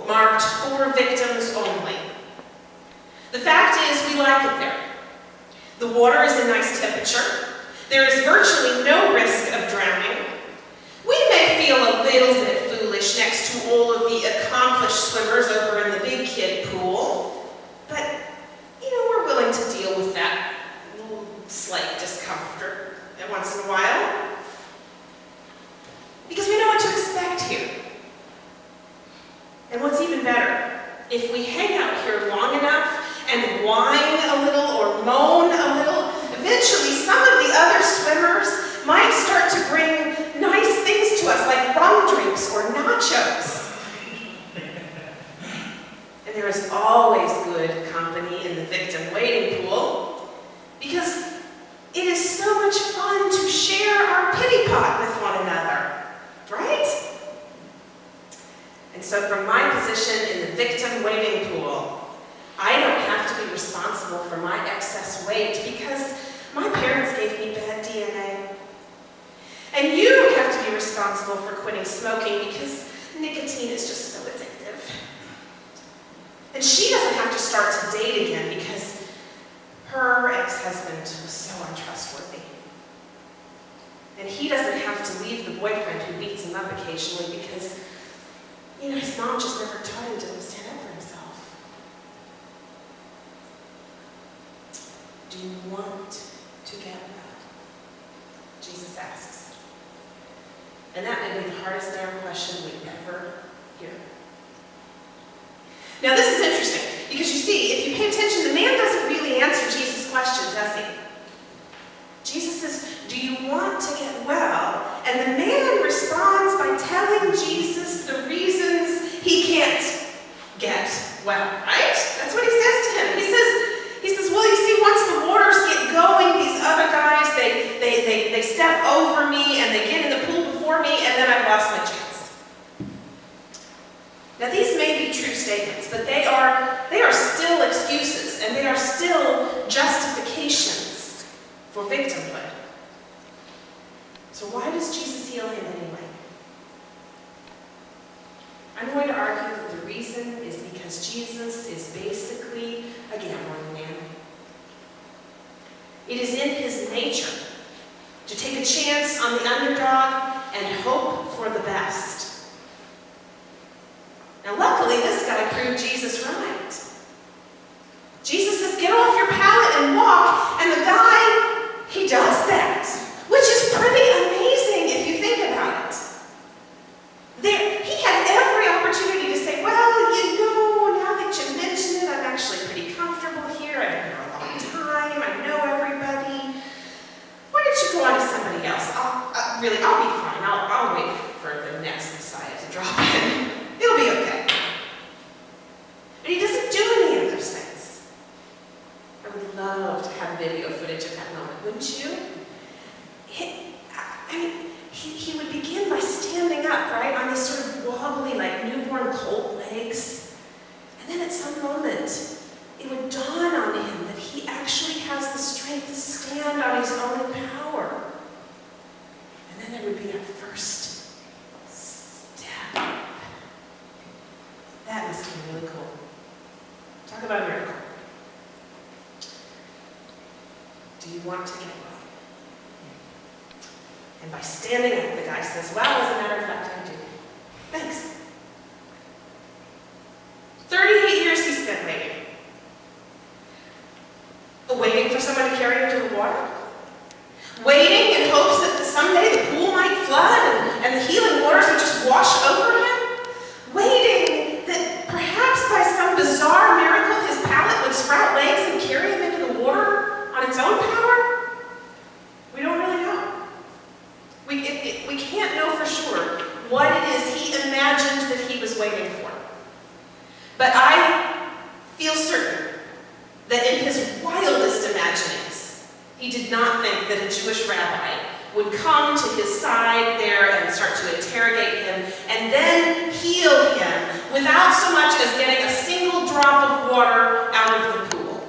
marked for victims only. The fact is, we like it there. The water is a nice temperature. There is virtually no risk of drowning. We may feel a little bit foolish next to all of the accomplished swimmers over in the big kid pool, but, we're willing to deal with that little slight discomfort once in a while, because we know what to expect here. And what's even better, if we hang out here long enough and whine a little or moan a little, eventually some of the other swimmers might start to bring nice things to us, like rum drinks or nachos. And there is always good company in the victim waiting pool, because it is so much fun to share our pity pot with one another, right? And so from my position in the victim waiting pool, I don't have to be responsible for my excess weight because my parents gave me bad DNA. And you don't have to be responsible for quitting smoking because nicotine is just so addictive. And she doesn't have to start to date again because her ex-husband was so untrustworthy. And he doesn't have to leave the boyfriend who beats him up occasionally because, his mom just never taught him to stand up for himself. Do you want to get well? Jesus asks. And that may be the hardest damn question we ever hear. Now this is interesting, because you see, if you pay attention, the man doesn't really answer Jesus' question, does he? Jesus says, do you want to get well? And the man responds by telling Jesus the reasons he can't get well, right? That's what he says to him. He says, well, you see, once the waters get going, these other guys, they step over me and they get in the pool before me, and then I've lost my chance. Now, these may be true statements, but they are still excuses, and they are still justifications for victimhood. So why does Jesus heal him anyway? I'm going to argue that the reason is because Jesus is basically a gambling man. It is in his nature to take a chance on the underdog and hope for the best. Now, luckily, this guy proved Jesus right. Jesus says, get off your pallet and walk, and the guy, he does that, which is pretty amazing if you think about it. He had every opportunity to say, well, now that you mention it, I'm actually pretty comfortable here. I've been here a long time. I know everybody. Why don't you go on to somebody else? I'll be fine. I'll wait for the next Messiah to drop in. It'll be okay. But he doesn't do any of those things. I would love to have video footage of that moment, wouldn't you? He would begin by standing up, right, on these sort of wobbly, like newborn colt legs. And then at some moment, it would dawn on him that he actually has the strength to stand on his own power. And then there would be that first step. That must be really cool. Talk about a miracle. Do you want to get well? And by standing up, the guy says, well, as a matter of fact, I do. Thanks. 38 years he spent waiting. Waiting for someone to carry him to the water. Waiting in hopes that someday the pool might flood and the healing waters would just wash over him. Waiting that perhaps by some bizarre miracle his pallet would sprout legs and carry him into the water on its own power. We don't really know. We can't know for sure what it is he imagined that he was waiting for. But I feel certain that in his wildest imaginings, he did not think that a Jewish rabbi would come to his side there and start to interrogate him and then heal him without so much as getting a single drop of water out of the pool.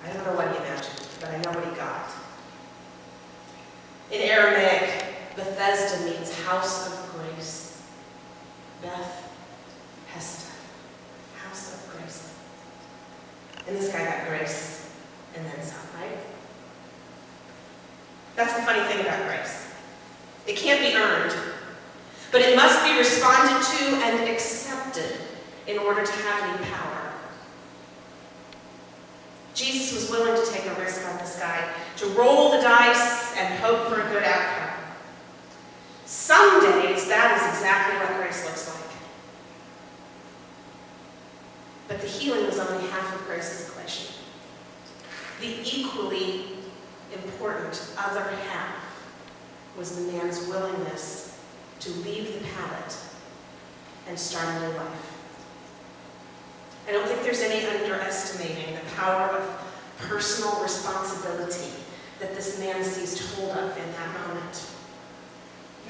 I don't know what he imagined, but I know what he got. In Aramaic, Bethesda means house of grace. Beth Hesed, house of grace. And this guy got grace and then some, right? That's the funny thing about grace. It can't be earned, but it must be responded to and accepted in order to have any power. Jesus was willing to take a risk on this guy, to roll the dice and hope for a good outcome. Some days, that is exactly what grace looks like. But the healing was only half of grace's equation. The equally important other half was the man's willingness to leave the pallet and start a new life. I don't think there's any underestimating the power of personal responsibility that this man seized hold of in that moment.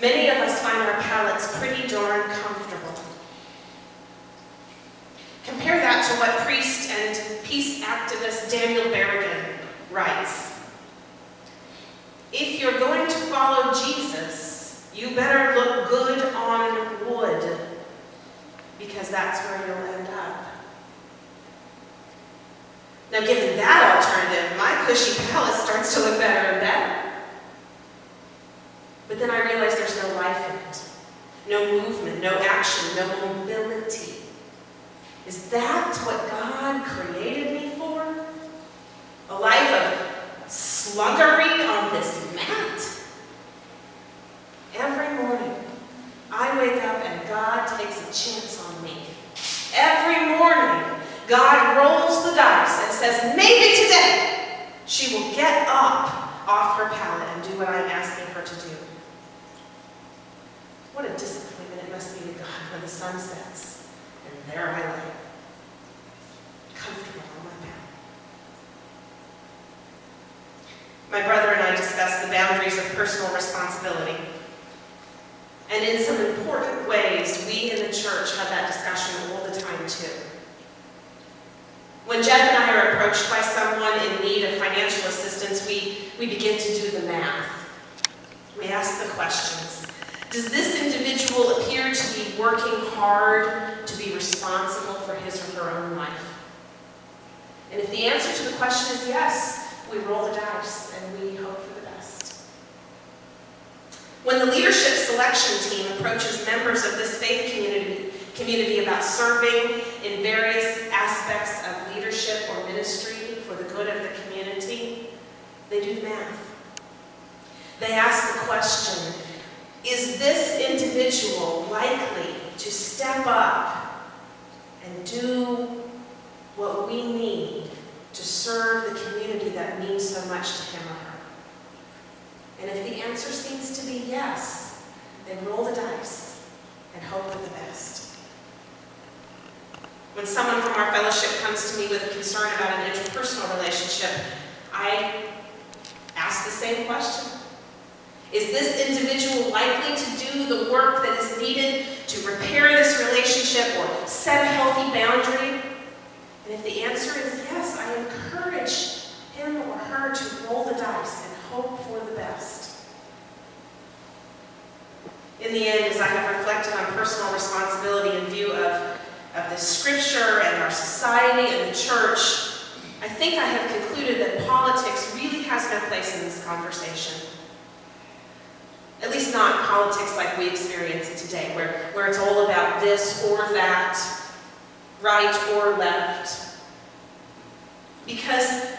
Many of us find our pallets pretty darn comfortable. Compare that to what priest and peace activist Daniel Berrigan writes. If you're going to follow Jesus, you better look good on wood, because that's where you'll end up. Now, given that alternative, my cushy pallet starts to look better and better. But then I realize there's no life in it. No movement, no action, no mobility. Is that what God created me for? A life of sluggery on this mat? Every morning, I wake up and God takes a chance on me. Every morning, God rolls the dice and says, maybe today she will get up off her pallet and do what I'm asking her to do. What a disappointment it must be to God when the sun sets and there I lay, comfortable on my pallet. My brother and I discussed the boundaries of personal responsibility. And in some important ways, we in the church have that discussion all the time too. When Jeff and I are approached by someone in need of financial assistance, we begin to do the math. We ask the questions. Does this individual appear to be working hard to be responsible for his or her own life? And if the answer to the question is yes, we roll the dice and we hope for the best. When the leadership selection team approaches members of this faith community about serving in various aspects of leadership or ministry for the good of the community, they do the math. They ask the question, is this individual likely to step up and do what we need to serve the community that means so much to him or her? And if the answer seems to be yes, then roll the dice and hope for the best. When someone from our fellowship comes to me with a concern about an interpersonal relationship, I ask the same question. Is this individual likely to do the work that is needed to repair this relationship or set a healthy boundary? And if the answer is yes, I encourage him or her to roll the dice and hope for the best. In the end, as I have reflected on personal responsibility in view of the scripture and our society and the church, I think I have concluded that politics really has no place in this conversation. At least not politics like we experience it today, where it's all about this or that, right or left. Because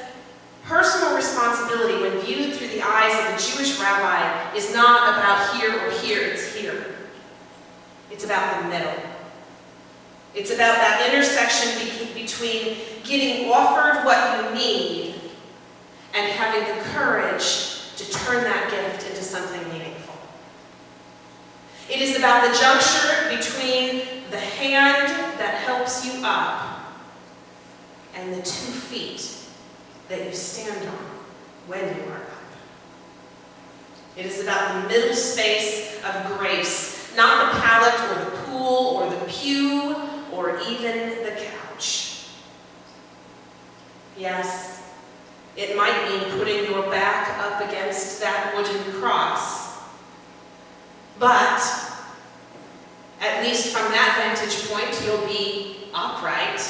personal responsibility, when viewed through the eyes of a Jewish rabbi, is not about here or here, it's here. It's about the middle. It's about that intersection between getting offered what you need and having the courage to turn that gift into something meaningful. It is about the juncture between the hand that helps you up and the 2 feet that you stand on when you are up. It is about the middle space of grace, not the pallet or the pool or the pew or even the couch. Yes, it might mean putting your back up against that wooden cross. But, at least from that vantage point, you'll be upright,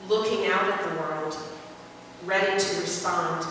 looking out at the world, ready to respond.